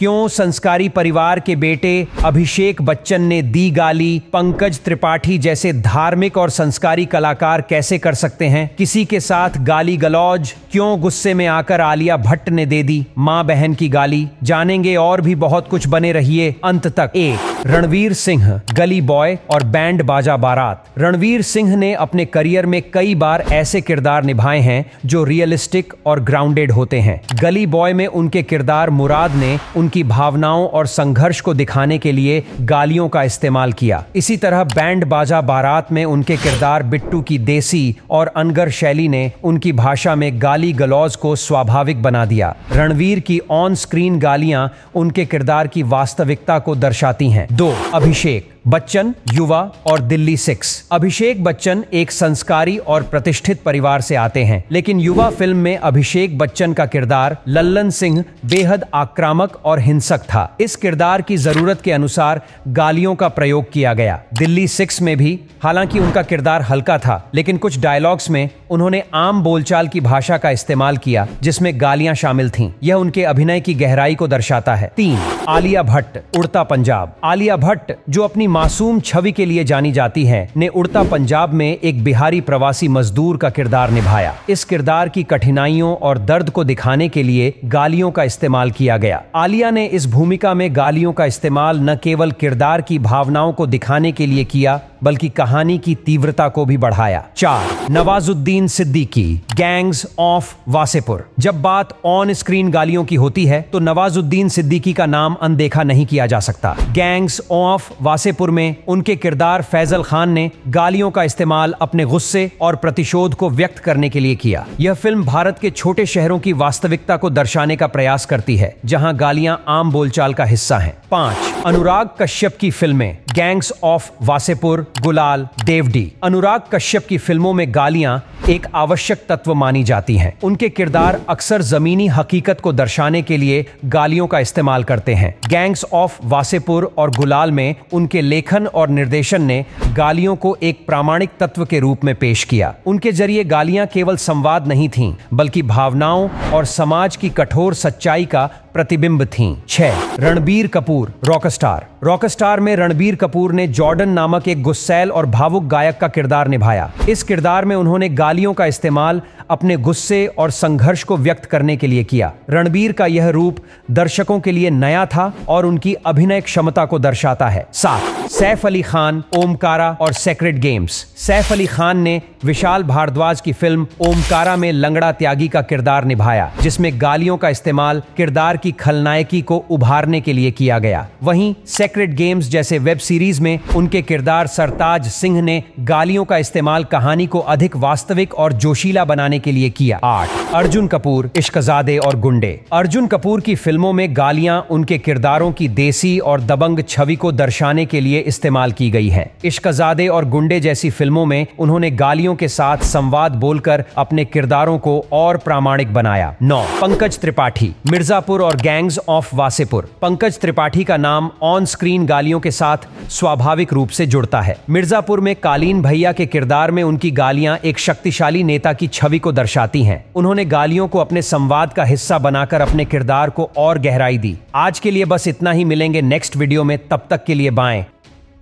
क्यों संस्कारी परिवार के बेटे अभिषेक बच्चन ने दी गाली, पंकज त्रिपाठी जैसे धार्मिक और संस्कारी कलाकार कैसे कर सकते हैं किसी के साथ गाली गलौज, क्यों गुस्से में आकर आलिया भट्ट ने दे दी मां बहन की गाली, जानेंगे और भी बहुत कुछ, बने रहिए अंत तक। 1 रणवीर सिंह, गली बॉय और बैंड बाजा बारात। रणवीर सिंह ने अपने करियर में कई बार ऐसे किरदार निभाए हैं जो रियलिस्टिक और ग्राउंडेड होते हैं। गली बॉय में उनके किरदार मुराद ने उनकी भावनाओं और संघर्ष को दिखाने के लिए गालियों का इस्तेमाल किया। इसी तरह बैंड बाजा बारात में उनके किरदार बिट्टू की देसी और अनगर शैली ने उनकी भाषा में गाली गलौज को स्वाभाविक बना दिया। रणवीर की ऑन स्क्रीन गालियां उनके किरदार की वास्तविकता को दर्शाती हैं। 2 अभिषेक बच्चन, युवा और दिल्ली 6। अभिषेक बच्चन एक संस्कारी और प्रतिष्ठित परिवार से आते हैं, लेकिन युवा फिल्म में अभिषेक बच्चन का किरदार लल्लन सिंह बेहद आक्रामक और हिंसक था। इस किरदार की जरूरत के अनुसार गालियों का प्रयोग किया गया। दिल्ली 6 में भी हालांकि उनका किरदार हल्का था, लेकिन कुछ डायलॉग्स में उन्होंने आम बोलचाल की भाषा का इस्तेमाल किया जिसमें गालियां शामिल थीं। यह उनके अभिनय की गहराई को दर्शाता है। 3 आलिया भट्ट, उड़ता पंजाब। आलिया भट्ट, जो अपनी मासूम छवि के लिए जानी जाती है, ने उड़ता पंजाब में एक बिहारी प्रवासी मजदूर का किरदार निभाया। इस किरदार की कठिनाइयों और दर्द को दिखाने के लिए गालियों का इस्तेमाल किया गया। आलिया ने इस भूमिका में गालियों का इस्तेमाल न केवल किरदार की भावनाओं को दिखाने के लिए किया, बल्कि कहानी की तीव्रता को भी बढ़ाया। 4 नवाजुद्दीन सिद्दीकी, गैंग्स ऑफ वासेपुर। जब बात ऑन स्क्रीन गालियों की होती है तो नवाजुद्दीन सिद्दीकी का नाम अनदेखा नहीं किया जा सकता। गैंग्स ऑफ वासेपुर में उनके किरदार फैजल खान ने गालियों का इस्तेमाल अपने गुस्से और प्रतिशोध को व्यक्त करने के लिए किया। यह फिल्म भारत के छोटे शहरों की वास्तविकता को दर्शाने का प्रयास करती है, जहां गालियां आम बोलचाल का हिस्सा हैं। 5 अनुराग कश्यप की फिल्में, गैंग्स ऑफ वासेपुर, गुलाल, देवडी। अनुराग कश्यप की फिल्मों में गालियां एक आवश्यक तत्व मानी जाती हैं। उनके किरदार अक्सर जमीनी हकीकत को दर्शाने के लिए गालियों का इस्तेमाल करते हैं। गैंग्स ऑफ वासेपुर और गुलाल में उनके लेखन और निर्देशन ने गालियों को एक प्रामाणिक तत्व के रूप में पेश किया। उनके जरिए गालियां केवल संवाद नहीं थीं, बल्कि भावनाओं और समाज की कठोर सच्चाई का प्रतिबिंब थीं। 6 रणबीर कपूर, रॉकस्टार। रॉकस्टार में रणबीर कपूर ने जॉर्डन नामक एक गुस्सैल और भावुक गायक का किरदार निभाया। इस किरदार में उन्होंने गालियों का इस्तेमाल अपने गुस्से और संघर्ष को व्यक्त करने के लिए किया। रणबीर का यह रूप दर्शकों के लिए नया था और उनकी अभिनय क्षमता को दर्शाता है। 7 सैफ अली खान, ओमकारा और सेक्रेड गेम्स। सैफ अली खान ने विशाल भारद्वाज की फिल्म ओमकारा में लंगड़ा त्यागी का किरदार निभाया, जिसमें गालियों का इस्तेमाल किरदार की खलनायकी को उभारने के लिए किया गया। वहीं सेक्रेड गेम्स जैसे वेब सीरीज में उनके किरदार सरताज सिंह ने गालियों का इस्तेमाल कहानी को अधिक वास्तविक और जोशीला बनाने के लिए किया। 8 अर्जुन कपूर, इश्कजादे और गुंडे। अर्जुन कपूर की फिल्मों में गालियां उनके किरदारों की देसी और दबंग छवि को दर्शाने के लिए इस्तेमाल की गई हैं। इश्कजादे और गुंडे जैसी फिल्मों में उन्होंने गालियों के साथ संवाद बोलकर अपने किरदारों को और प्रामाणिक बनाया। 9 पंकज त्रिपाठी, मिर्जापुर और गैंग्स ऑफ वासेपुर। पंकज त्रिपाठी का नाम ऑन स्क्रीन गालियों के साथ स्वाभाविक रूप से जुड़ता है। मिर्जापुर में कालीन भैया के किरदार में उनकी गालियां एक शक्तिशाली नेता की छवि को दर्शाती हैं। उन्होंने गालियों को अपने संवाद का हिस्सा बनाकर अपने किरदार को और गहराई दी। आज के लिए बस इतना ही, मिलेंगे नेक्स्ट वीडियो में, तब तक के लिए बाय।